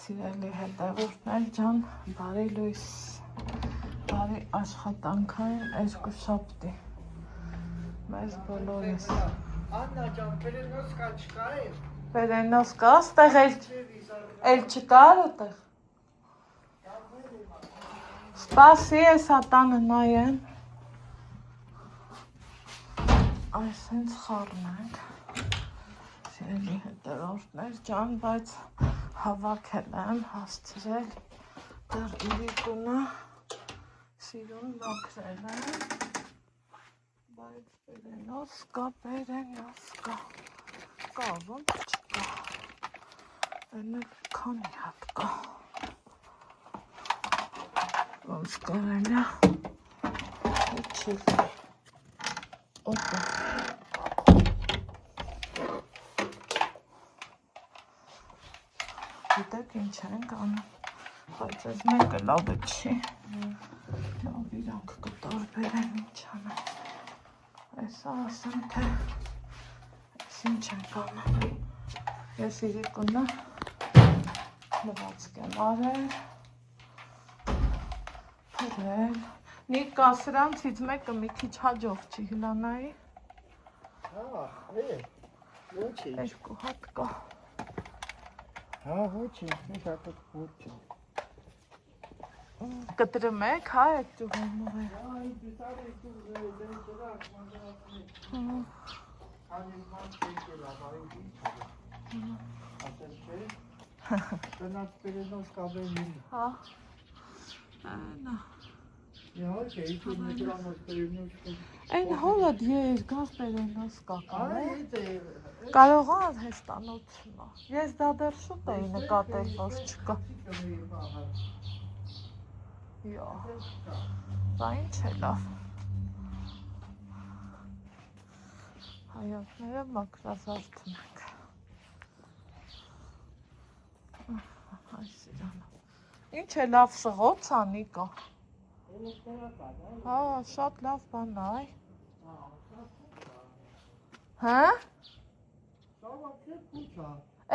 Սիրելի հետևորդներ ջան, բարի լույս, բարի աշխատանքային երկուշաբթի մեզ բոլորիս։ Աննա ջան, պերենոսկա չկա է։ Պերենոսկա, ստեղ էլ չկա այդտեղ։ Սպասի էս հատանը նայեմ։ Այս հենց խառն ենք։ Սիրելի հետևորդներ ջան, բայց հավաքել եմ, հասցրել դեռ իրիկունը սիրուն մաքրել եմ, բայց պերենոսկա, կա, ոնց չկա, են էլ քանի հատ կա, ոնց կարել է, չի լի, օպա, գիտեք ինչ ենք անում, բայց ես մեկը լավը չի, լավ իրանք կտարբեր են ինչ անեմ, այսա ասեմ թե ես ինչ ենք անում, ես իրիկունը լվացք եմ արել, փրել, Նիկա սրանցից մեկը մի քիչ հաջող չի հլանայի, երկու հատ կա, ոչինչ, մի հատը ոչինչ։ Կտրում եք, հա, եք ճուղեն մողեր։ Տնած պերենոսկա բերին։ Հա, նա։ Այն հոլդ երկար պերենոսկա կան է։ Կարող է հեստանոցն է։ Ես դա դեռ շուտ էի նկատել, որ չկա։ Յա, դա ինչ է լավ։ Հայատները մակրազարդում ենք։ Այս իրանը։ Ինչ է լավ սղոց ա, Նիկա։ Հա, շատ լավ բան է, այ։ Հա?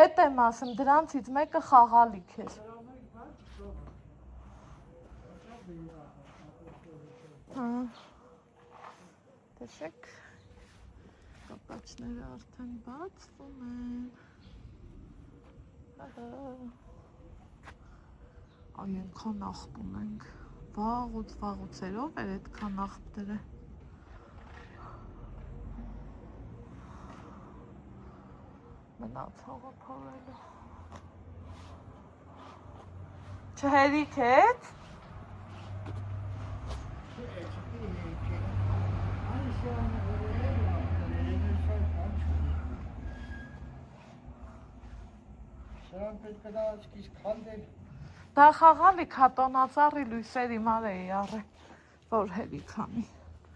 Էդ եմ ասում, դրանցից մեկը խաղալիք էր։ Տեսեք, կապաչները արդեն բացվում են։ Այ ենքան աղբ ունենք, վաղուցերով էր էդքան աղբները։ Մնացողը փորելու։ Չհերիք էդ։ Սրան պետք է դա սկիզ քանդել։ Դա խաղալիք հատոնածառի լույսերի մար էի առել, որ հերիք անի։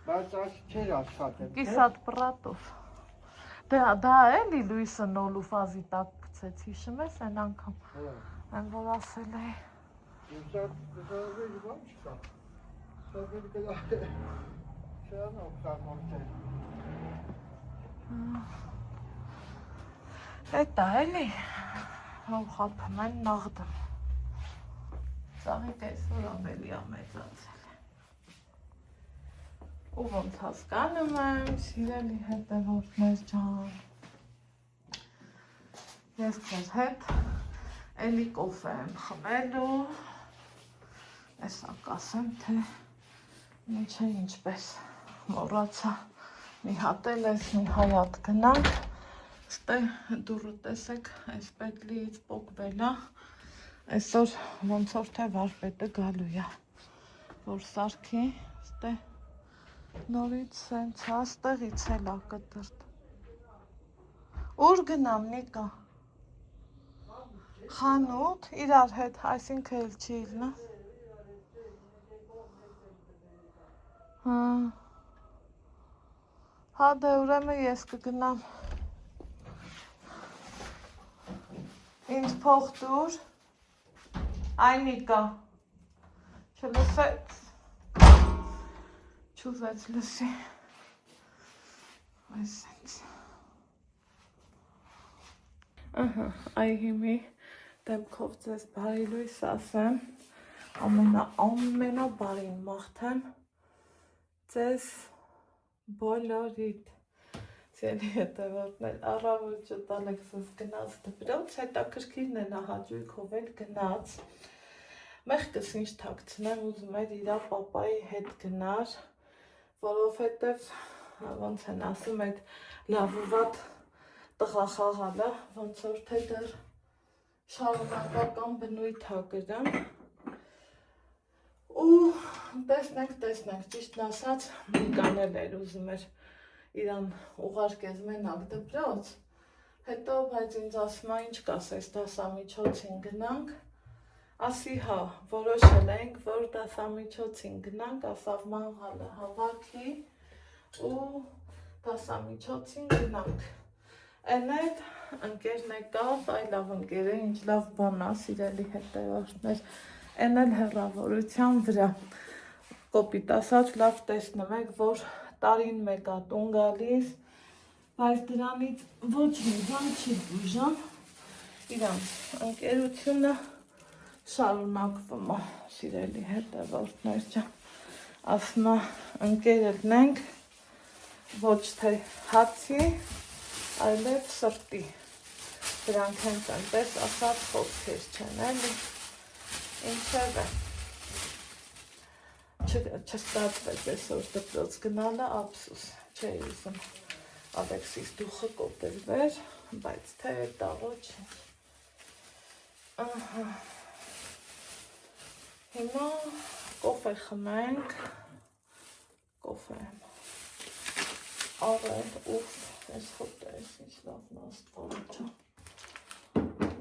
Բայց այս չեր աշխատել։ Կիսատ պրատով։ Դա էլի լույսը նոլու ֆազի տակ գցեց, հիշում ես այն անգամ։ Այն որ ասել էի։ Սա դժվարի բան չկա։ Սա պետք է դա շան օգտագործել։ Էդ է էլի, որ խափում են նաղդում։ Ծաղիկ այսօր ավելի ամեծացել է։ Ու ոնց հասկանում եմ, սիրելի հետևորդներ ջան։ Ես քեզ հետ էլի կոֆե եմ խմելու։ Էսա կասեմ, թե ինչ է ինչպես մոռացա։ Մի հատ էլ ես մի հայատ գնանք։ Ստե դուրը տեսեք, այս պետլիից պոկվել է։ Այսօր ոնց որ թե վարպետը գալու է, որ սարքի, ստե նորից սենց հա, ստեղից էլ է կտրտ։ Ուր գնամ, Նիկա։ Խանութ, իրար հետ, այսինքն էլ չի իլնա։ Հա, դե ուրեմն ես կգնամ։ Ինձ փող տուր։ Այ Նիկա։ Չլսեց։ Չուզեց լսի։ Այսինքն։ Ահա, այ հիմի դեպքով ձեզ բարի լույս ասեմ, ամենաբարին մաղթեմ ձեզ բոլորիդ, սիրելի հետևորդներ, առավոտ Ալեքսս գնաց դպրոց, հետաքրքիրն է նա հաճույքով էլ գնաց, մեղքս ինչ թաքցնեմ, ուզում էր իրա պապայի հետ գնար, որովհետև ոնց են ասում այդ լավ ու վատ տղախաղալը, ոնց որ թե դեռ շարունակական բնույթ ա գրում ու տեսնենք, ճիշտն ասած, Միկանել էր ուզում էր իրան ուղարկես մենակ դպրոց, հետո բայց ինձ ասում է ինչ կասես դասամիջոցին գնանք, ասի հա, որոշել ենք, որ դասամիջոցին գնանք, ասավ մանղալը հավաքի ու դասամիջոցին գնանք, են էլ ընկերն եկավ, այ լավ ընկեր է, ինչ լավ բան ա, սիրելի հետևորդներ, են էլ հեռավորության վրա, կոպիտ ասած լավ տեսնում եք, որ տարին մեկ ա տուն գալիս, բայց դրանից ոչ մի բան չի բուժում, իրանց ընկերությունը շարունակվում ա, սիրելի հետևորդներ ջան, ասում ա ընկերն ենք, ոչ թե հացի, այլև սրտի, դրանք հենց այնպես ասած խոսքեր չեն, էլի, ինչև է, չստացվեց այսօր դպրոց գնալը, ափսուս, չէի ուզում Ալեքսիս դուխը կոտրվեր, բայց թե տաղո չէ, հիմա կոֆե խմենք, կոֆե եմ առել, ուֆ, ես խոտը ես ինչ լավն աստվարը չա,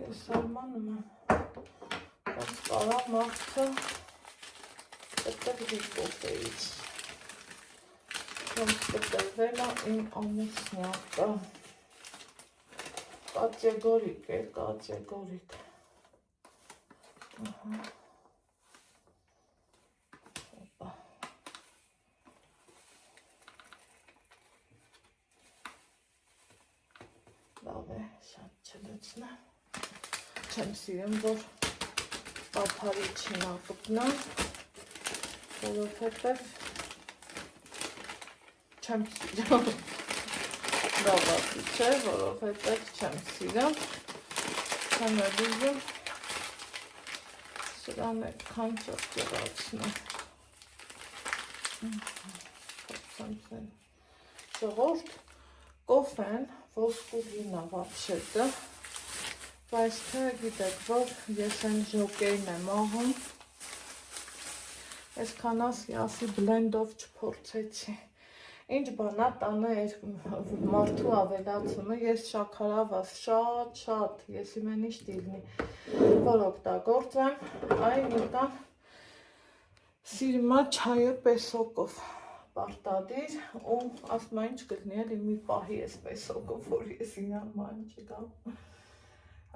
ես արմանում եմ, ես կարա մարդը կտրվի կոֆեից, ոնց կտրվել ա իմ ամուսնյակը, կատեգորիկ է, կատեգորիկ, լավ է, շատ չլցնեմ, չեմ սիրում, որ պապարի չինա կպնամ, որովհետև չեմ սիրում, լավ ասի չէ, որովհետև չեմ սիրում, չեմ էլ ուզում, սրան այդքան ճղճղացնում, ժողովուրդ, կոֆեն ոսկու գինա վապշետը, բայց թե գիտեք, որ ես են ժոկերն եմ աղում, այսքան ասի բլենդով չփորձեցի, ինչ բանա տանը մարդու ավելացումը, ես շաքարավազ շատ, ես իմեն իշ դիլնի, որ օգտագործեմ, այ նիկան սիրմա չայը պեսոկով, պարտադիր ու ասմա ինչ կլնի էլի մի պահի ես պեսոկով, որ ես ինան ման չգամ,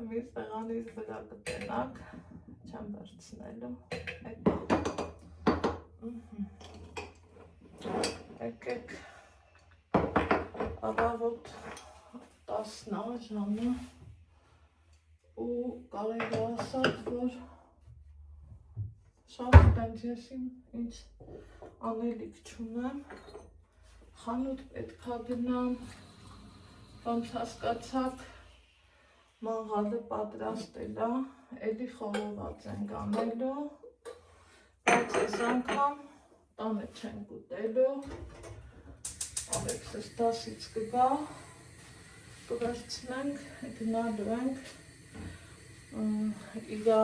մի սեղանից վրա կտենակ, չեմ վերցնելու, եկեք առավոտ 10-ն ա ժամը ու կարելի ասած, որ շատ տենց ես ինչ անելիք չունեմ, խանութ պետք ա գնամ, ոնց հասկացաք, մանղալը պատրաստել ա, էլի խորոված ենք անելու, բայց ես անգամ տանը չենք ուտելու, Ալեքսս դասից կգա, կվերցնենք, գնալու ենք, իրա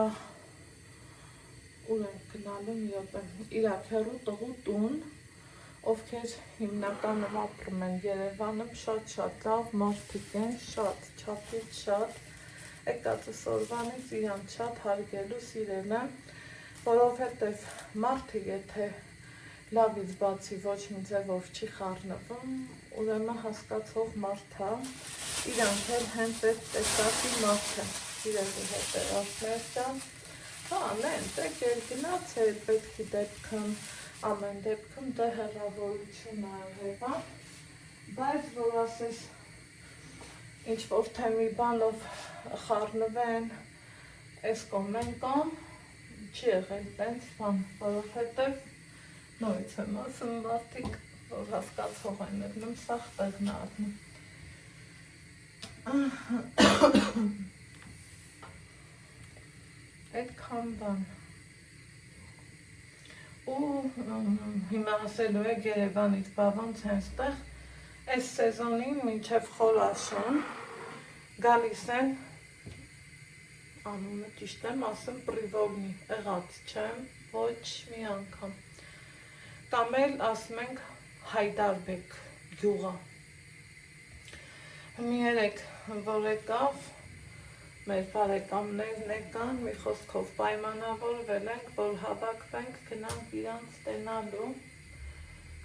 ուր ենք գնալու մի ոտը, իրա քեռու տղու տուն, ովքեր հիմնականում ապրում են Երևանում, շատ լավ մարդիկ են, շատ, չափից շատ, եկածս օրվանից իրան շատ հարգելու սիրել եմ, որովհետև մարդը եթե լավից բացի ոչ մի ձևով չի խառնվում, ուրեմն հասկացող մարդ է, իրանք էլ հենց այդ տեսակի մարդ է, սիրելի հետևորդներ ջան, անեն, տեք երգնաց է պետքի դեպքում, ամեն դեպքում դե հեռավորություն այրևա, բայց որ ասես ինչ որ թե մի բանով խառնվեն այս կողմեն կան, չի եղել տենց բան, որովհետև նորից եմ ասում մարդիկ, որ հասկացող են եղնում, սաղ տեղն առնում։ Այդքան բան։ Ու հիմա ասելու եք Երևանից բավոնց են ստեղ, այս սեզոնին մինչև խորաշուն գալիս են, անունը ճիշտ եմ ասում, պրիվոլնի, եղած չեմ, ոչ մի անգամ։ Կամ էլ ասում ենք Հայդարբեկ գյուղը։ Մի երեք, որ եկավ, մեր բարեկամներն եկան, մի խոսքով պայմանավորվել ենք, որ հավաքվենք, գնանք իրանց տենալու։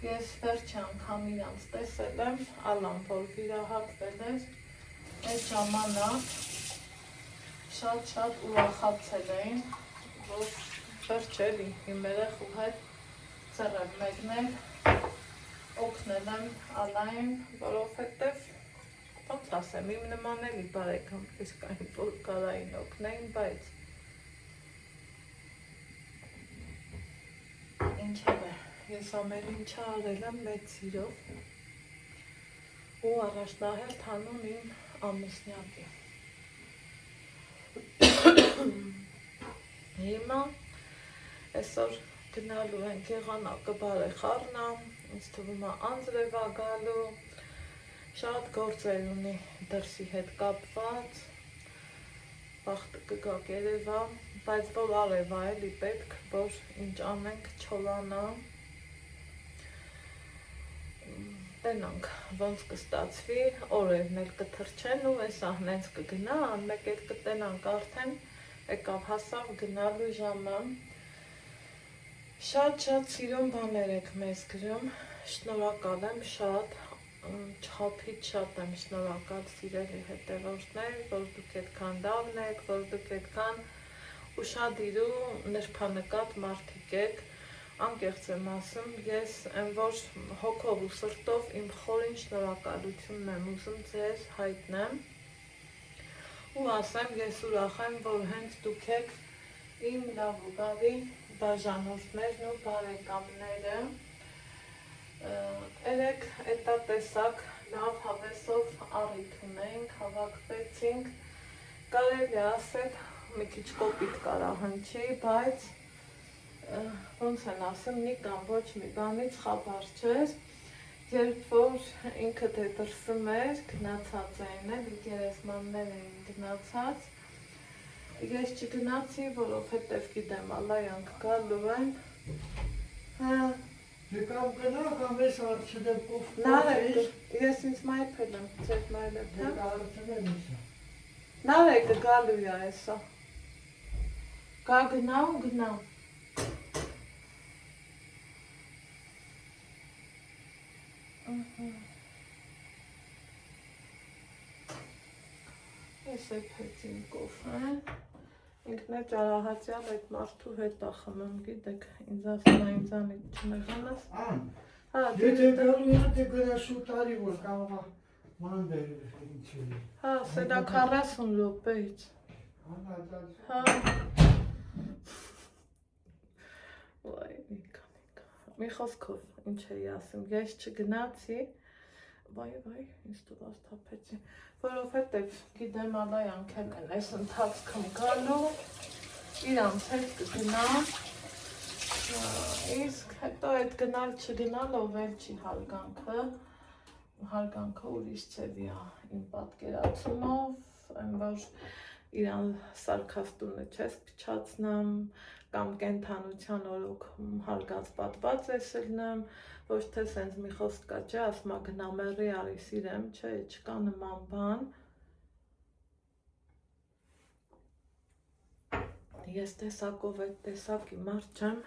Ես վերջի անգամ իրանց տեսել եմ, Ալան, որ վիրահատվել էր, այդ ժամանակ շատ ուրախացել էին, որ վերջ էլի իմ երեխու հետ ծռև մեկնել, օգնել եմ Ալային, որովհետև ոնց ասեմ, իմ նման էլի բարեկամներ կային, որ կարային օգնեին, բայց ինչև է, ես ամեն ինչը արել եմ մեծ սիրով ու առաջնահերթ հանուն իմ ամուսնյակի։ Հիմա այսօր գնալու ենք եղանակը բարեխառն է, ինձ թվում է անձրև է գալու, շատ գործեր ունի դրսի հետ կապված, բախտը կգա կերևա, բայց որ արևա էլի պետք, որ ինչ անենք չոլանա, տենանք ոնց կստացվի, օրերն էլ կթրջեն ու այս ահնենց կգնա, մեկ էլ կտենանք արդեն եկավ հասավ գնալու ժամը, շատ սիրուն բաներ եք մեզ գրում, շնորհակալ եմ շատ, չափից շատ եմ շնորհակալ սիրելի հետևորդներ, որ դուք այդքան լավն եք, որ դուք այդքան ուշադիր ու նրբանկատ մարդիկ եք, անկեղծ եմ ասում, ես եմ որ հոգով ու սրտով իմ խորին շնորհակալությունն եմ ուզում ձեզ հայտնեմ ու ասեմ, ես ուրախ եմ, որ հենց դուք եք իմ լավ ու բարի բաժանորդներն ու բարեկամները, երեք էտա տեսակ լավ հավեսով առիթ ունենք, հավաքվեցինք, կարելի ասել մի քիչ կոպիտ կարա հնչի, բայց ոնց են ասում, մի կամ ոչ մի բանից խաբար չէր, երբ որ ինքդ է դրսում էր, գնացած էին էլ, գերեզմաններ էին գնացած, ես չգնացի, որովհետև գիտեմ, ալայանք գալու են, Կամ գնա, կամ ես արդյունեմ կովկով Նարեկ, ես ինձ մայփել եմ, ձետ մայլեպ, հա? արդյունեմ իսա։ Նարեկը գալու է այսա։ Գա գնա։ Ես էպեցին կոֆեն, ինքն է ճարահացյալ այդ մարդու հետ ախմում, գիտեք, ինձ ասում է ինձանից չնեղանաս։ Եթե գալու է դե գնա շուտ արի, որ կարող է ման բերել ինչ է։ Հա, սեդա 40 րոպեից։ Հա։ Վայ, մի խոսքով, ինչ էի ասում, ես չգնացի, վայ, ինձ տուված թափեցի, որովհետև գիտեմ ալայանք են այս ընթացքում գալու, իրանց հետ կգնամ, իսկ հետո այդ գնալ չգնալով էլ չի հարգանքը ուրիշ ծևի է իմ պատկերացումով, եմ որ իրան սարքաստունը չես փչացնեմ, կամ կենթանության օրոք հարգած պատված ես ելնեմ, ոչ թե սենց մի խոսք կա չէ, ասմա գնամերի արի սիրեմ, չէ, չկա նման բան, ես տեսակով այդ տեսակի մարդ չեմ,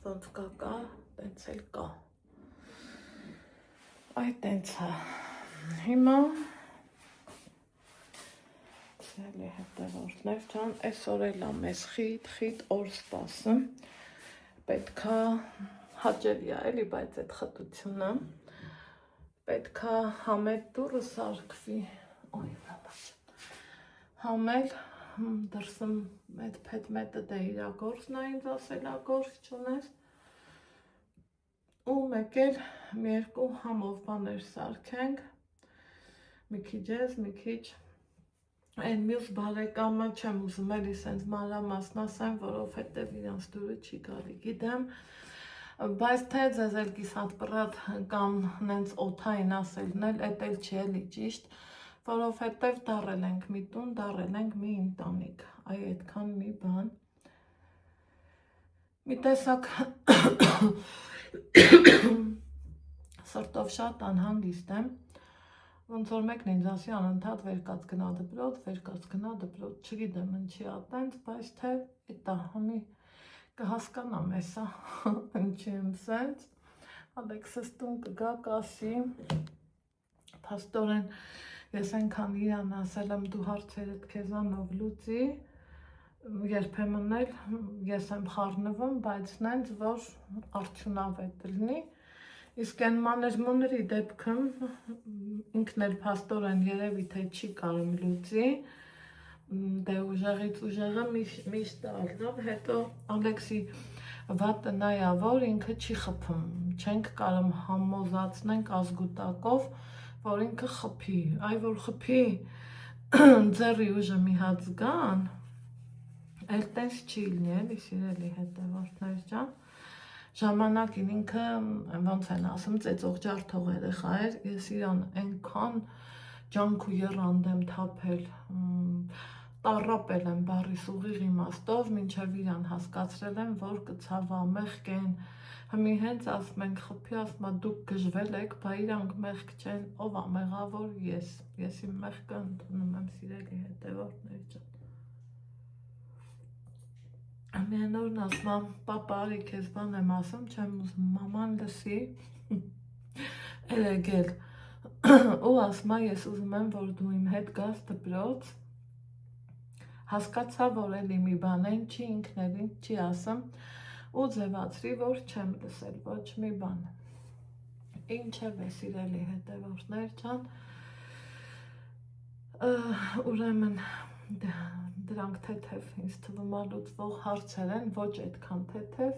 ոնց կա, տենց էլ կա, այդ տենց է, հիմա, Սելի հետևորդներ ջան, այսօր էլ է մեզ խիտ օր սպասում, պետքա հաճելի է էլի, բայց այդ խտությունը, պետքա համել դուրը սարկվի, համել դրսում այդ փետմետը դե իրա գործն է ինձ ասելա գործ չունես ու մեկ էլ մի երկու համով բաներ սարքենք մի քիչ ես, մի քիչ այն մյուս բարեկամը չեմ ուզում էլի սենց մանրամասն ասեմ, որովհետև իրանց դուրը չի գալի, գիտեմ, բայց թե ձեզ էլ կիսատ պրատ կամ նենց օթային ասելն էլ, էդ էլ չի էլի ճիշտ, որովհետև դարել ենք մի տուն, դարել ենք մի ընտանիք, այ այդքան մի բան, մի տեսակ սրտով շատ անհանգիստ եմ, ոնց որ մեկն ինձ ասի անընդհատ վերկաց գնա դպրոց, չգիտեմ ինչի ատենց, բայց թե էտա համի կհասկանամ էսա, ինչի եմ սենց, Ալեքսս տուն կգա կասի, փաստորեն ես այնքան իրան ասել եմ դու հարցերդ քեզանով լուծի, երբեմն էլ ես եմ խառնվում, բայց նենց որ արդյունավետ լինի, իսկ այն մանր-մունրի դեպքում ինքն էլ փաստորեն երևի թե չի կարող լուծի, դե ուժեղից ուժեղը միշտ ալնով, հետո Ալեքսի վատը նա ա, որ ինքը չի խփում, չենք կարող համոզացնենք ազգուտակով, որ ինքը խփի, այ որ խփի ձեռի ուժը մի հատ զգան, էլ տես չի լինի, էլի սիրելի հետևորդներ ջան, ժամանակին ինքը ոնց են ասում ծեծող ջարդող երեխա էր, ես իրան այնքան ջանք ու եռանդ եմ թափել, տառապել եմ բառիս ուղիղ իմաստով, մինչև իրան հասկացրել եմ, որ կցավա մեղք են, Հիմի հենց ասում ենք խփի, ասում դուք գժվել եք, բա իրանք մեղք չեն, ով ա մեղավոր ես իմ մեղքը ընդունում եմ սիրելի հետևորդներ ջան։ Ամեն օրն ասում պապա արի քեզ բան եմ ասում, չեմ ուզում մաման լսի, երեգել, ու ասում ես ուզում եմ, որ դու իմ հետ գաս դպրոց, հասկացա, որ էլի մի բան են չի, ինքն էլ ինձ չի ասում, ու ձևացրի, որ չեմ լսել ոչ մի բան, ինչև է սիրելի հետևորդներ ջան, ուրեմն դրանք թեթև ինձ թվում է լուծվող հարցեր են, ոչ այդքան թեթև,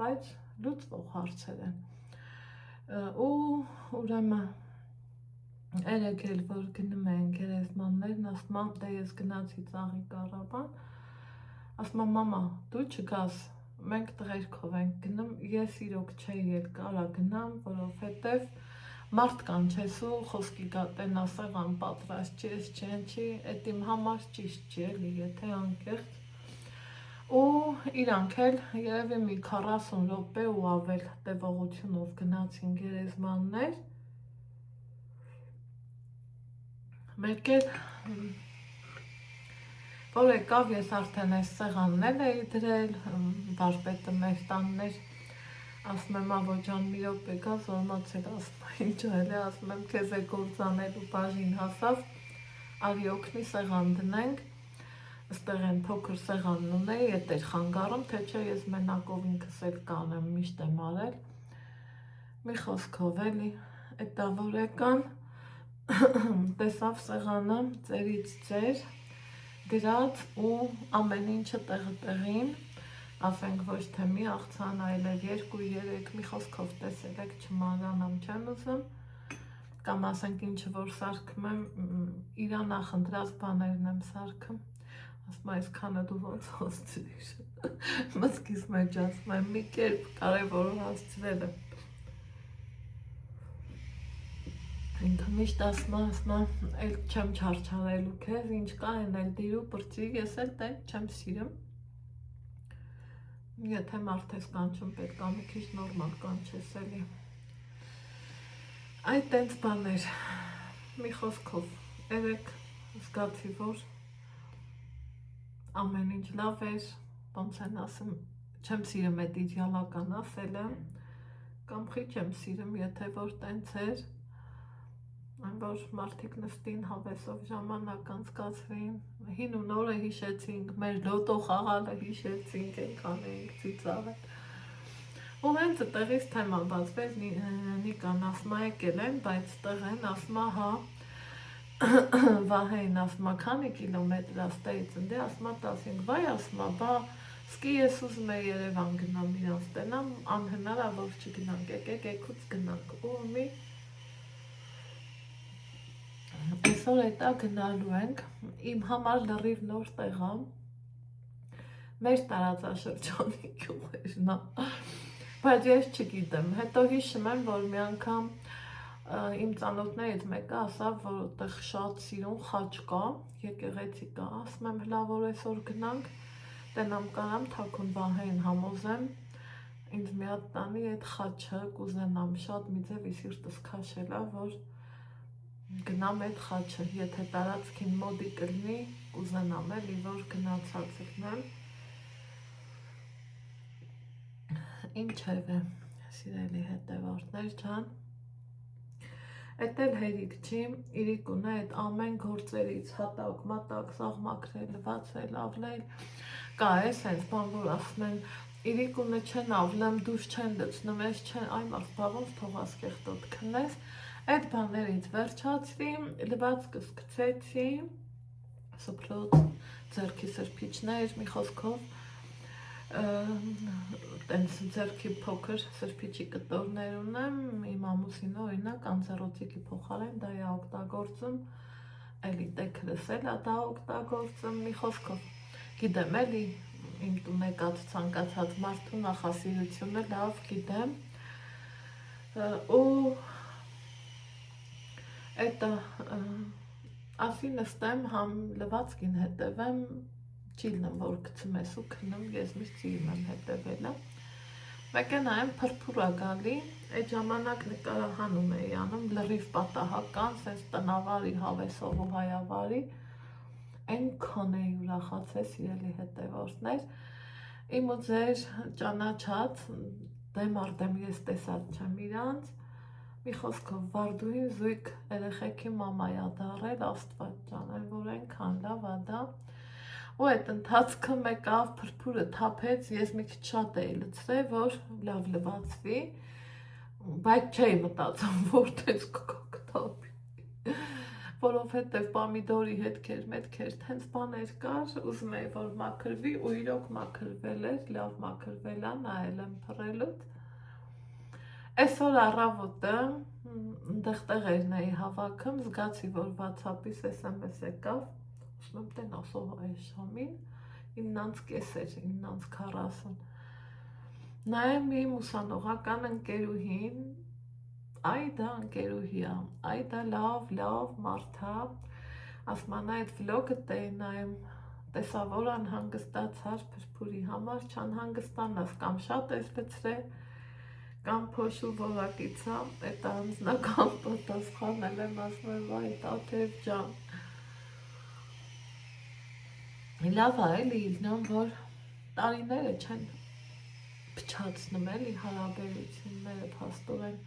բայց լուծվող հարցեր են, ու ուրեմն երեկ էլ որ գնում են գերեզմաններն, ասում եմ, դե ես գնացի ծաղի Կարաբան, ասում եմ, մամա, դու չգաս, մենք տղերքով ենք գնում, ես իրոք չէի էլ կարա գնամ, որովհետև մարդկան չես ու խոսքի գատենա սեղան պատրաստ չես չի, էդ իմ համար ճիշտ չի էլի, եթե անկեղծ, ու իրանք էլ երևի մի 40 րոպե ու ավել տևողությունով գնացին գերեզմաններ, մեկ էլ որ եկավ ես արդեն այս սեղանն էլ էի դրել, վարպետը մեր տանն էր, ասում եմ ավո ջան մի րոպե գա զորմացել, ասում եմ ինչ էլ է, ասում եմ քեզ է գործանելու բաժին հասավ, արի օգնի սեղան դնենք, ըստեղ են փոքր սեղանն ունեի, էդ էր խանգարում, թե չէ ես մենակով ինքս էլ կանեմ, միշտ եմ արել, մի խոսքով էլի, էտա որ եկան, տեսավ սեղանը ծերից ծեր, գրած ու ամեն ինչը տեղը տեղին, ասենք ոչ թե մի աղցան, այլև 2-3 մի խոսքով տեսել եք չմանրանամ չեմ ուզում, կամ ասենք ինչը որ սարքում եմ, իրա նախընտրած բաներն եմ սարքում, ասում այսքանը դու ոնց հասցրիր, մտքիս մեջ ասում եմ մի կերպ կարևոր հասցրել եմ, ինքը միշտ ասում էլ չեմ չարչարելու քեզ, ինչ կա են էլ դիրու պրծի, ես էլ տենք չեմ սիրում, եթե մարդ ես կանչում պետք է մի քիչ նորմալ կանչես էլի, այդ տենց բաներ, մի խոսքով, երեկ զգացի, որ ամեն ինչ լավ էր, ոնց են ասում, չեմ սիրում այդ իդեալական ասելը, կամ խի չեմ սիրում, եթե որ տենց էր, այն որ մարդիկ նստին հավեսով ժամանակ անցկացրին, հին ու նորը հիշեցինք, մեր լոտո խաղալը հիշեցինք, այնքան էինք ծիծաղել, ու հենց տեղից թեման բացվեց, Նիկան ասում է եկել են, բայց տեղ են, ասում է հա, Վահեին ասում է քանի կիլոմետր է ստեից ընդ ասում է 15 վայ ասում է բա սկի ես ուզում եմ Երևան գնամ իրանց տենամ անհնար է որ չգնանք եկեք եկուց գնանք ու մի այսօր հետա գնալու ենք իմ համար լրիվ նոր տեղ է մեր տարածաշրջանի գյուղերն է բայց ես չգիտեմ հետո հիշում եմ որ մի անգամ իմ ծանոթներից մեկը ասավ որ այդտեղ շատ սիրուն խաչ կա եկեղեցի կա ասում եմ հլա որ այսօր գնանք տենամ կարամ թաքուն Վահեին համոզեմ ինձ մի հատ տանի այդ խաչը կուզենամ շատ մի ձև ի սիրտս քաշել է որ գնամ այդ խաչը եթե տարածքին մոդի կլինի կուզենամ էլի որ գնացած լինեմ ինչևէ սիրելի հետևորդներ ջան Էդ էլ հերիք չի, իրիկուն է այդ ամեն գործերից հատակ, մատակ, սաղմակրել, լվացել, ավլել կա է սենց բան, որ ասում են իրիկունը չեն ավլեմ, դուշ չեն լցնում, ես չեն, այ մարդ բավոնց թողաս կեղտոտ քնես այդ բաներից վերջացրի, լվացքս գցեցի, սպրոց, ձեռքի սրբիչներ, մի խոսքով տենց ձեռքի փոքր սրբիչի կտորներ ունեմ, իմ ամուսինը օրինակ անձեռոցիկի փոխարեն դա է օգտագործում, էլի տեքրս էլ է դա օգտագործում, մի խոսքով, գիտեմ էլի իմ տուն եկած ցանկացած մարդու նախասիրությունը լավ գիտեմ ու էտա ասի նստեմ համ լվացքին հետևեմ չիլնեմ որ գցում ես ու քնում ես միշտ սիրում եմ հետևելը մեկ է նայեմ փրփուր է գալի այդ ժամանակ նկարահանում էի անում լրիվ պատահական սենց տնավարի հավեսով ու հայավարի այնքան էի ուրախացել սիրելի հետևորդներ իմ ու ձեր ճանաչած դեմ առ դեմ ես տեսած չեմ իրանց մի խոսքով վարդուհին զույգ երեխեքի մամա է դառել աստված ջան որ այնքան լավ է դա ու այդ ընթացքը մեկավ փրփուրը թափեց ես մի քիչ շատ էի լցրել որ լավ լվացվի բայց չէի մտածում որ տես կթափի որովհետև պամիդորի հետքեր մետքեր տենց բաներ կար ուզում էի որ մաքրվի ու իրոք մաքրվել էր լավ մաքրվել է նայել եմ փռելուց այսօր առավոտը այնտեղ տեղերն էի հավաքում զգացի որ WhatsApp-իս SMS եկավ Ուսնում տեն ասով այս ժամին 9:30 9:40 նայեմ իմ ուսանողական ընկերուհին այ դա ընկերուհի է այ դա լավ մարդ է ասում անա այդ վլոգը տեի նայեմ տեսա որ անհանգստացար փրփուրի համար չանհանգստանաս կամ շատ ես լցրել կամ փոշու որակից է այդ անձնական պատասխանել եմ ասում եմ վայ տաթև ջան լավ է էլի իլնում որ տարիները չեն փչացնում էլի հարաբերությունները փաստորեն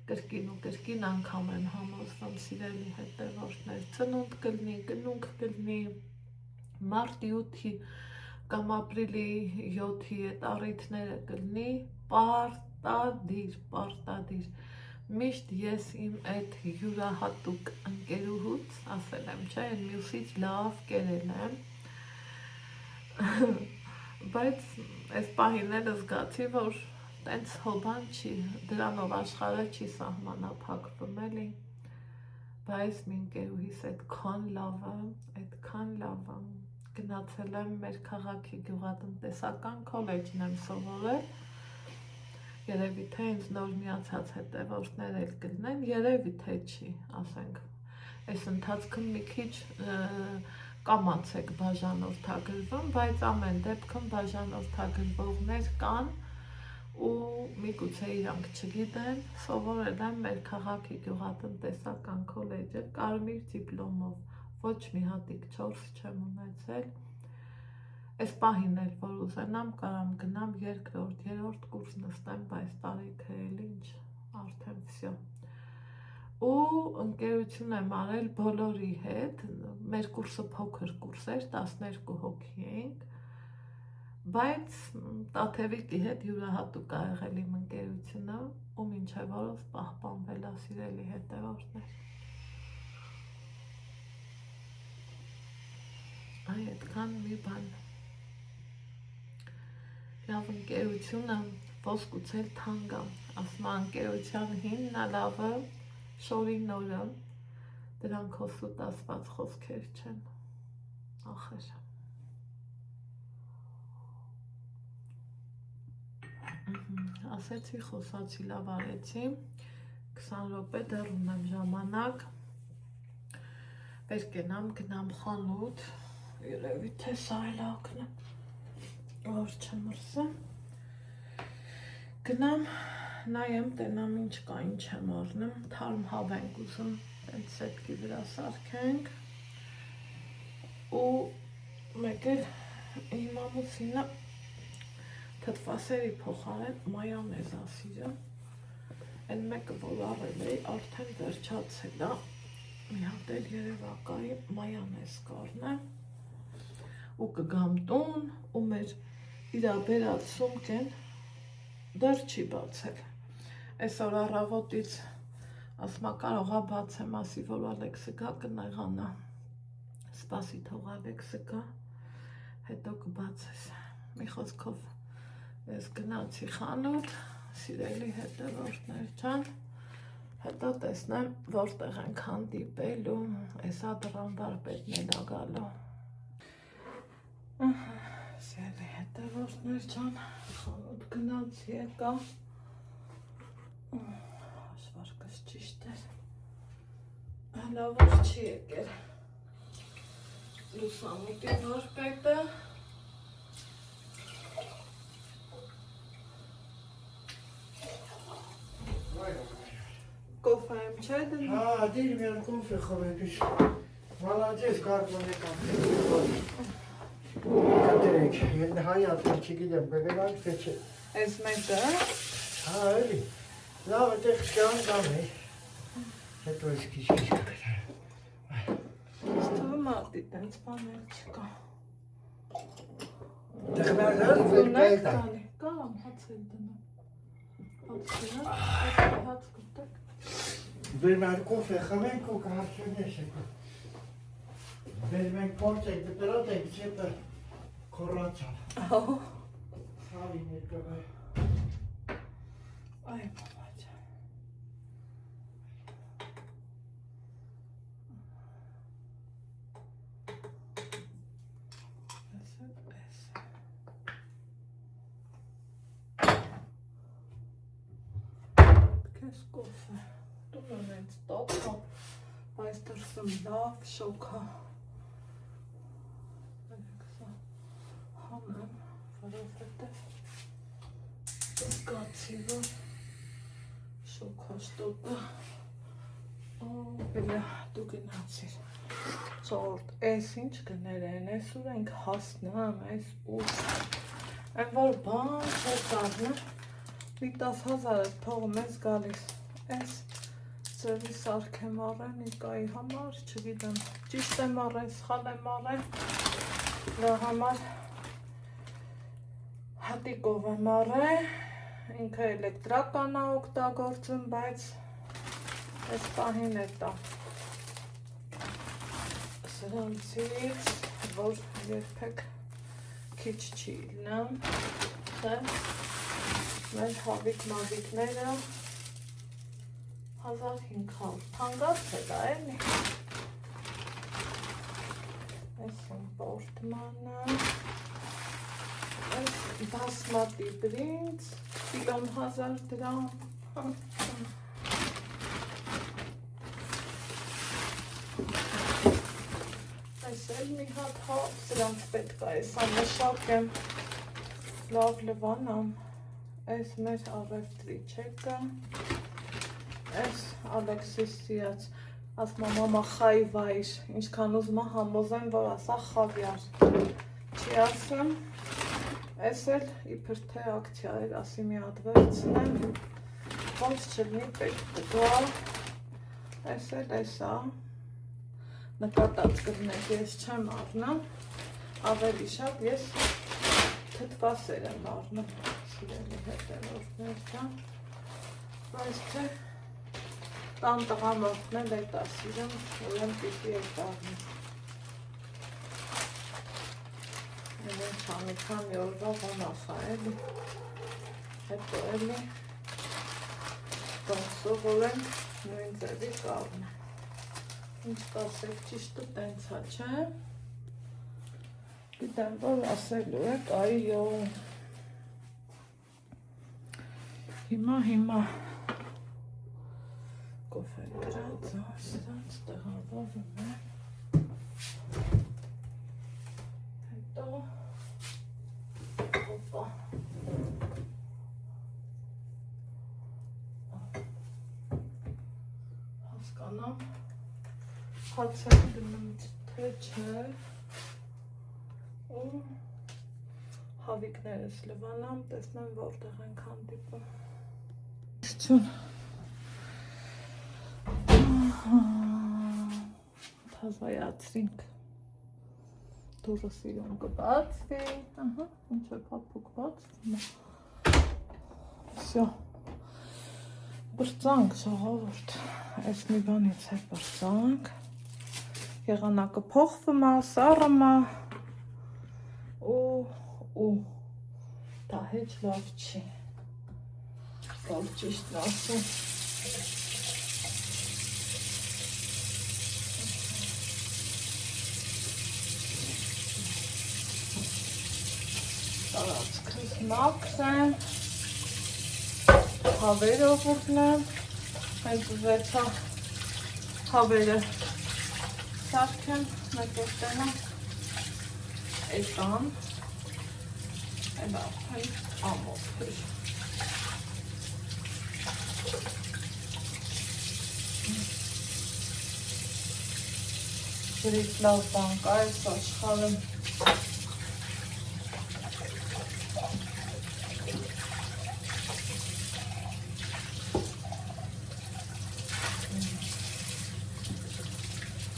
կրկին ու կրկին անգամ եմ համոզվում սիրելի հետևորդներ ծնունդ կլինի, գնունք կլինի մարտի 8-ի կամ ապրիլի 7-ի այդ առիթները կլինի պարտադիր միշտ ես իմ այդ յուրահատուկ ընկերուհուց ասել եմ չէ մյուսից լավ կերել եմ բայց այս պահին էլ զգացի որ տենց հոբան չի դրանով աշխարհը չի սահմանափակվում էլի բայց մի ընկերուհիս այդքան լավ է գնացել եմ մեր քաղաքի գյուղատնտեսական քոլեջն եմ սովորել երևի թե ինձ նոր միացած հետևորդներ էլ կլինեն երևի թե չի ասենք այս ընթացքում մի քիչ կամաց եք բաժանորդագրվում, բայց ամեն դեպքում բաժանորդագրվողներ կան ու միգուցե իրանք չգիտեն, սովորել եմ մեր քաղաքի գյուղատնտեսական քոլեջը կարմիր դիպլոմով, ոչ մի հատիկ 4 չեմ ունեցել, այս պահին էլ որ ուզենամ կարամ գնամ երկրորդ, երրորդ կուրս նստեմ, բայց տարիքը էլ ինչ, արդեն վсё ու ընկերություն եմ արել բոլորի հետ, մեր կուրսը փոքր կուրս էր, 12 հոգի էինք, բայց Տաթևիկի հետ յուրահատուկ ա եղել իմ ընկերությունը ու մինչև օրս պահպանվել ա սիրելի հետևորդներ։ հայ այդքան մի բան։ Լավ ընկերությունը ոսկուցել թանկ է, ասում ընկերության հիմնալավը շորի նորը, դրանք հոսուտ ասված խոսքեր չեն, ախր։ Ասեցի, խոսացի, լավ արեցի, 20 րոպե դեռ ունեմ ժամանակ, պետք գնամ խանութ, երևի թե սա էլ ակն է, որ չմրսեմ, գնամ, նայեմ, տենամ ինչ կա, ինչ եմ առնում, թարմ հավ ենք ուզում, այդ սետքի վրա սարքենք, ու մեկ էլ իմ ամուսինը թթվասերի փոխարեն մայոնեզ ասիրը, այն մեկը, որ առել էի, արդեն վերջացել է, մի հատ էլ երևակայի մայոնեզ կառնեմ, ու կգամ տուն, ու մեր իրաբերած սումքեն դեռ չի բացել, այսօր առավոտից ասմա կարողա բացեմ, ասի, որ Ալեքսը գա կնեղանա, սպասի թող Ալեքսը գա, հետո կբացես, մի խոսքով ես գնացի խանութ, սիրելի հետևորդներ ջան, հետո տեսնեմ որտեղ ենք հանդիպելու, էսա դրան վարպետն էլ ա գալու։ Սիրելի հետևորդներ ջան, խանութ գնացի եկա, հաշվարկս ճիշտ էր, լավ որ չի եկել լուսամուտի վարպետը, Կոֆե եմ չէ դնում։ Հա, դիր միան կոֆե խորեք իշ, մալաջես կարմոն կատերեք, ելն հայատեն չգիտեմ, կգրանք թե չէ։ Ես մեկը։ Հա, էլի, լավ տեղ շկան կամ է, հետո ես քիչ կգրար։ Ստվում ատի տենց բաներ չկա։ Տեղնարդար վելկայ դա։ Կարամ հացել դնում։ Հաց կտեք։ Բեր մեր կոֆե խմենք ու կհարցունես եք։ Բեր մենք փորձ եք դրոտ եք չեպը կորացալ։ Ահո։ Սավի ներկավայ։ Այ մամաճա։ Քեզ կոֆե։ Դու նենց տոկա, բայց դրսում լավ շոքա։ Հանեմ, որովհետև զգացի, որ շոքա շտոտը բելա դու գնացիր ծորդ, ես ինչ գներ են, ես ուր ենք հասնեմ, ես ուր են որ բան չէ կարնը մի 10,000 փողում ես գալիս, ես ձևի սարք եմ առել Նիկայի համար, չգիտեմ, ճիշտ եմ առել, սխալ եմ առել, դրա համար հատիկով եմ առել, ինքը էլեկտրական է օգտագործում, բայց այս պահին է տա սրանցից, որ երբեք քիչ չի լինում, մեր հավիկ-մավիկները 1500 թանգացել է, էլի, այս եմ պորտմանը, այս բասմատի բրինձ, կիլոն 1000 դրամ, այս էլ մի հատ հապ, սրանց պետք է, այս ամեշակ եմ լավ լվանամ, այս մեր առևտրի չեկը, այս Ալեքսիս սիրած, ասմա մամա խայվայր, ինչքան ուզմա համոզեմ, որ ասա խավյար, չի ասում, այս էլ իբր թե ակցիա էր, ասի մի հատ վերցնեմ, ոնց չլինի պետք կգա, այս էլ էսա, նկատած կրնեք, ես չեմ առնում, ավելի շատ ես թթվասեր եմ առնում, սիրելի հետևորդներ կան, բայց թե տան տղամորդն էլ էտ ասիրում, ուրեմ պիտի էտ առնում։ Իրեն չամիքան յորվա վանախա էլի, հետո էլի սովորենք նույն ձևի կաղն է, ինչ կասեք ճիշտը տենցա չէ, գիտեմ որ ասելու եք այո, հիմա կոֆե գրած, սրանց տեղավորում է, հետո, օպա, հասկանամ, հացել դնում թե չէ, ու հավիկներս լվանամ, տեսնեմ որտեղ ենք հանդիպում։ Թազայացրինք, դուրը սիրում կբացվի, ինչ է պապուկ բացվում է, վսյո, բրծանք ժողովուրդ, այս մի բանից է բրծանք, եղանակը փոխվում է, սառում է, ու դա հեչ լավ չի, կալ ճիշտն ասում, տարածքս մաքս եմ, հավերով ուղնեմ, հենց ուզեցա հավերը սարքեմ, մեկ ոստենամ, եկան, էլ արդեն ամոթ էր։ Գրիտ լավ բան կա այս աշխարհում։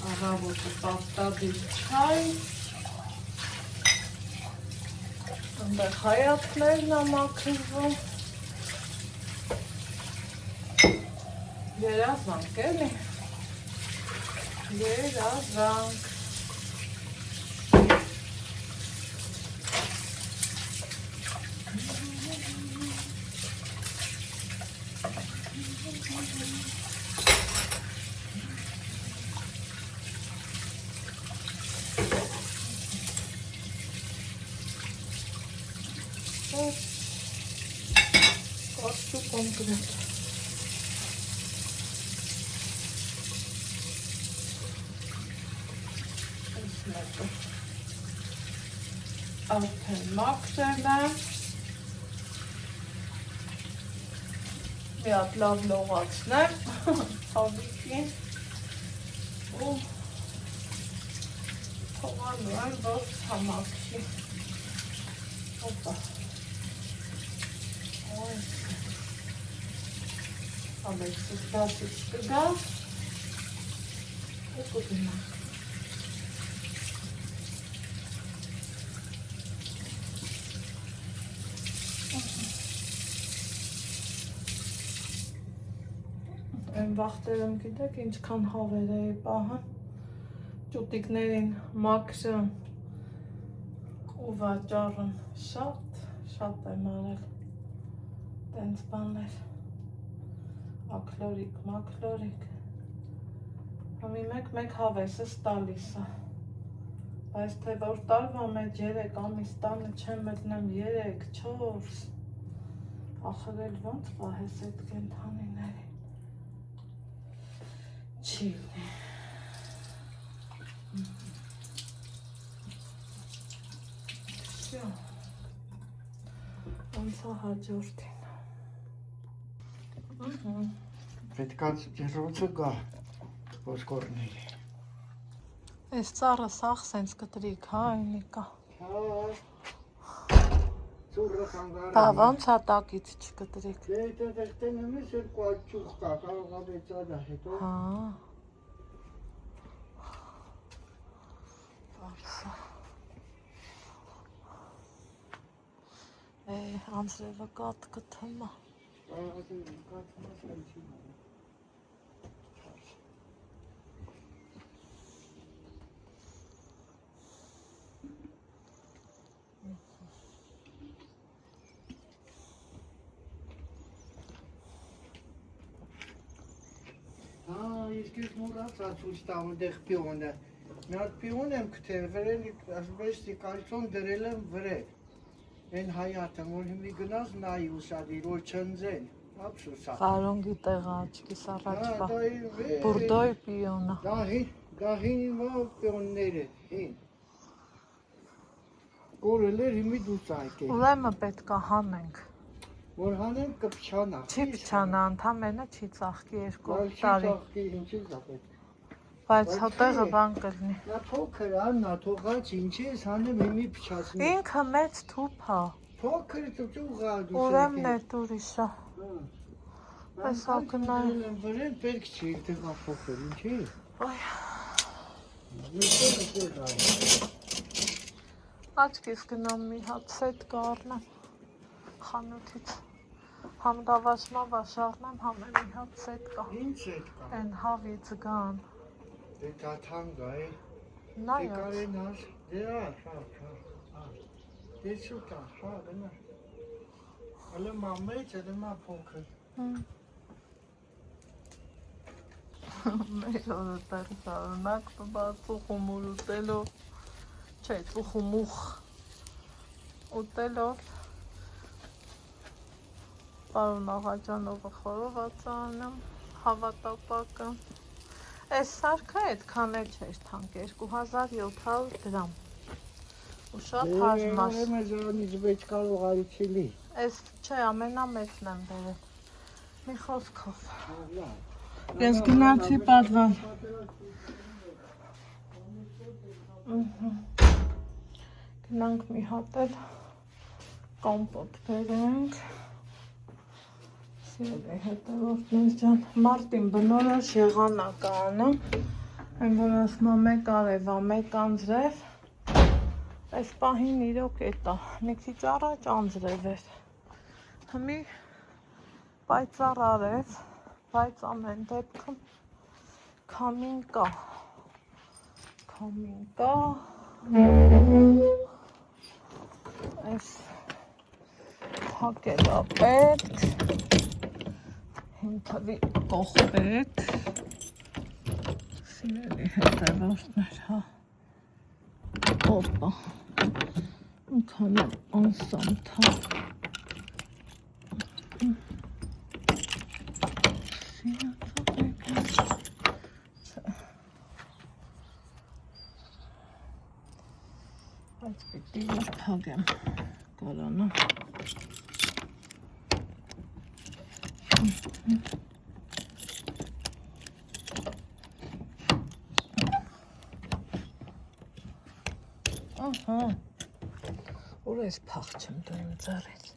Առավոտը պաստադիր չայ, ընդեղ հայացներն ամաքրվում, երազանք էլի, երազանք, կոստու կոնկրետ։ Այս մեկը արդեն մաքրել եմ, մի հատ լավ լողացնեմ, հավիկին ու թողալու եմ, որ համակշի, օպա, Ալեքսիս դասից կգա ու կգնանք։ Այն վաղտերում գիտեք ինչքան հավեր էի պահան, ճուտիկներին մաքրում ու վաճառում շատ եմ արել տենց բաներ, մաքլորիկ, համի մեկ հավեսս տալիս է, բայց թե որ տարվա մեջ 3 ամիս տանը չեմ մտնեմ 3-4, ախր էլ ոնց պահես այդ կենթանիների, չի լինի, անցա հաջորդին, պետք է ջրոցը գա ոսկորների։ Այս ծառը սաղ սենց կտրիք, հա, այնիկա։ Ծուրը խանգարան։ Բա ոնց հա տակից չկտրիք։ Դե այդտեղ տենեմ ես երկու այդ ճուղ կա, կարող է բեցադա հետո։ Հա։ Բարսա։ Անձրևը կատ կթմա։ իսկ ես մոռացա ցույց տամ այնտեղ պիոնը։ Մի հատ պիոն եմ գտել, վրան ասես կալցոն դրել եմ վրե։ Այն հայատը, որ հիմի գնաց նայի ուսադիր, որ չընձեն, ափսոսա։ Կարոնգի տեղը աչքիս առաջվա։ Բուրդոյ պիոնը։ Դա հին պիոնները, հին։ Կորել էր հիմի դուց այկել։ Ուրեմն պետք է հանենք։ Որ հանենք կփչանա։ Չի փչանա, ընդամենը չի ծաղկի 2 Չի տարի։ ծաղկի, ինչի՞ դա պետք։ Բայց հոտեղը բան կլինի։ Նա փոքր Աննա, թողած ինչի ես հանեմ հիմի փչացնի։ Ինքը մեծ թուփ է։ Փոքր ծուղա դու։ Ուրեմն է ուրիշը։ Եսա գնալ։ Վրան պետք չի դեղա փոքր, ինչի։ Այ։ Աչքիս գնամ մի հատ սետ կառնեմ խանութից։ Համ դավաշմա վաշառնեմ, համ մի հատ սետ կա։ Ինչ սետ կա։ Են հավի ձգան։ Դե դա թանգա է։ Նայած։ Կարենաս, դե հա։ Դե շուտա, հա, գնա։ Հələ մամեջ, հələ մա փոքր։ Մեր օրտեղ շարունակ ծուխումուր ուտելով, չէ, ծուխումուխ ուտելով, պարոն աղաջանովը խորոված անում, հավատապակը, այս սարքը այդքան է չէր թանկ, 2700 դրամ, ու շատ հաժմաշ, Մեզանից վեճ կարող այցելի, այս չէ, ամենամեծն եմ բերել, մի խոսքով, ես գնացի պատվան, գնանք մի հատ էլ կոմպոտ բերենք, սիրելի հետևորդներ ջան, մարտին բնորոշ եղանականը, այն որ ասում է մեկ արևա, մեկ անձրև, այս պահին իրոք էտա, մի քիչ առաջ անձրև էր, հիմի պայծառ արև, բայց ամեն դեպքում քամին կա, այս հակելա պետք, հին թվի կողպետ, սիրելի հետևորդներ, հա, օպա, ընքան եմ անսամթա, բայց պիտի որ թագեմ կարանը ուր ես փախչեմ դու իմ ձեռից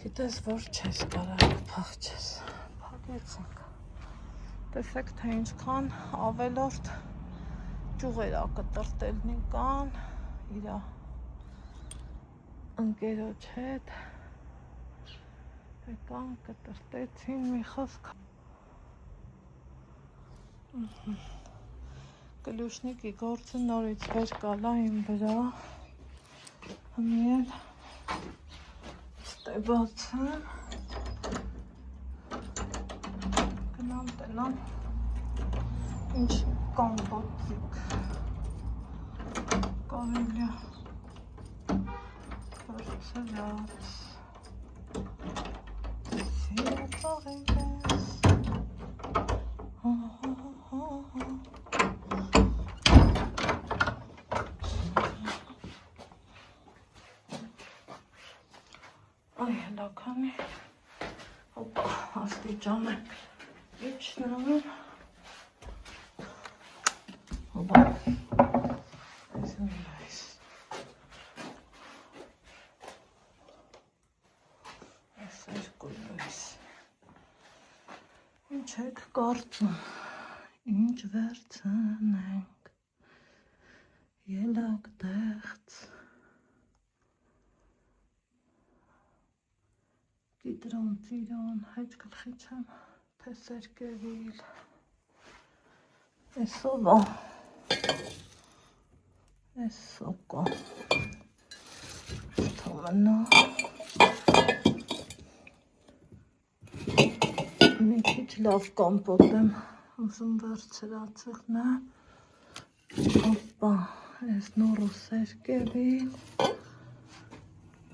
գիտես որ չես կարող փախչես փակեցինք տեսեք թե ինչքան ավելորդ ճյուղերա կտրտելնի կան իրա ընկերոջ հետ եկան կտրտեցին մի խոսք կլյուշնիկի գործը նորից վեր կալա իմ վրա հմի էլ ստեբացեմ գնամ տնամ ինչ կոմպոտիկ կարելի է բարձրած սիրապաղիվես այ հլականի հոպա աստիճան ենք իջնում հոպա այս նույնայս այս երկու լույս ինչ եք կարծում ինչ վերցնենք ելակ դեղց Կիտրոն, ծիրոն, հայչ գլխի չեմ, թե սերկևիլ, էսովա, էսոկա, թոմնա, մի քիչ լավ կամպոտ եմ ուզում վերցրացիխնը։ Հոպա, ես նորու սերկևին։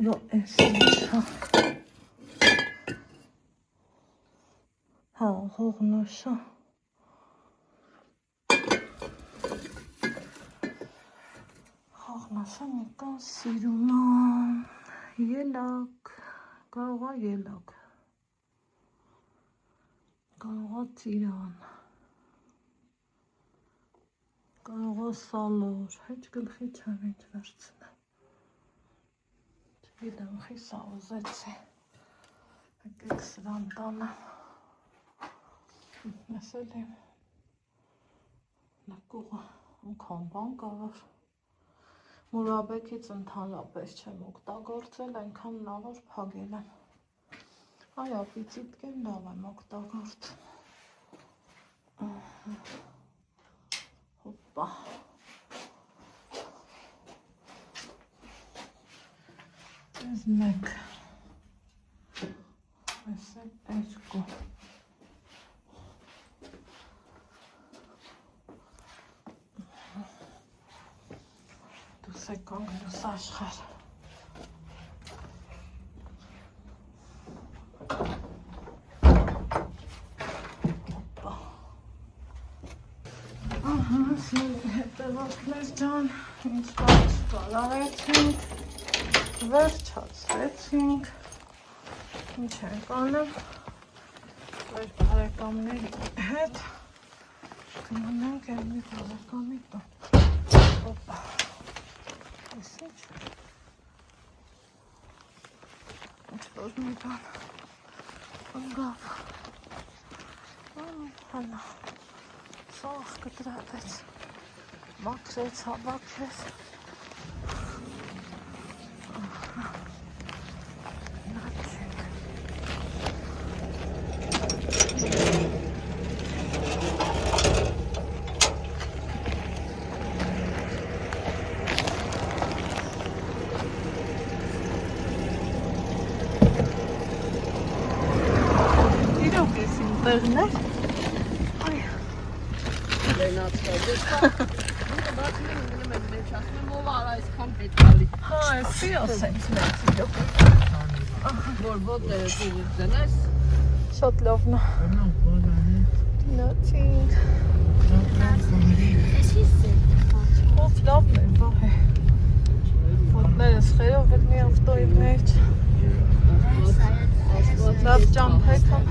Յո, ես ինչա։ Հա, հողնոշա։ Հողնոշա նիկան սիրում եմ։ Ելակ, կարողա ելակ։ Կարողա ծիրան, կարողա սալոր, հեչ գլխի չեմ ինչ վերցնեմ, չգիտեմ խիսա ուզեցի, եկեք սրան տանեմ, նեսել եմ, նկուղը ընքան բան կավար, մուրաբեկից ընդհանրապես չեմ օգտագործել, այնքան լավ որ փագել եմ, այ ապիծիտկեն լավ եմ օգտագործում, հոպա, ես մեկ, ես էլ երկու, դուս եք անգլուս աշխար, հետևակներ ջան, ինչպես կալարեցինք, վերջացրեցինք, ինչ ենք անեմ, մեր բարեկամների հետ, կմնենք էլ մի բարեկամի տուն, հոպա, ես ինչ որ մի բան, ընգավ, հանա, սաղ կտրատեց, մաքրեց, հավաքեց, նաչենք, իրոք ես իմ տեղն է, այ, Հա, էսի ասենք մեծ իրոք Որ ոտները դուրս դնես Շատ լավն է Դինացինք Ով լավն է, վահ է Ոտներս խերով էլ մի ավտոյի մեջ Լավ ճամփեք եմ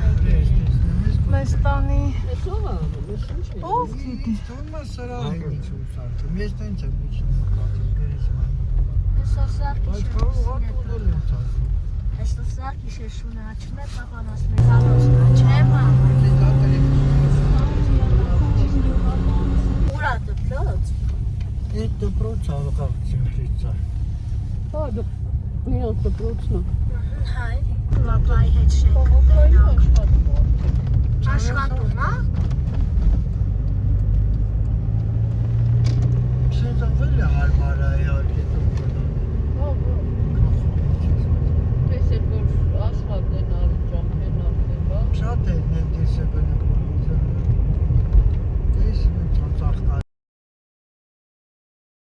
մեզ տանի Ով գիտի Ստորմա սրահ Մեզ տենց եմ միջին մկատում գերից ման Բայց կարող ատուդել եմ ծածում Այս լսակ իշեշունը աչում է պապանոս մեզ անոսնա, չէ մամ? Ուրա դպրոց? Էդ դպրոց ալղավ ծիմրիցա Հա, մինոց դպրոցն է Հայ, լապայի հետ շենք դենակ Աշխատում, հա? Սենց ավել է հարմար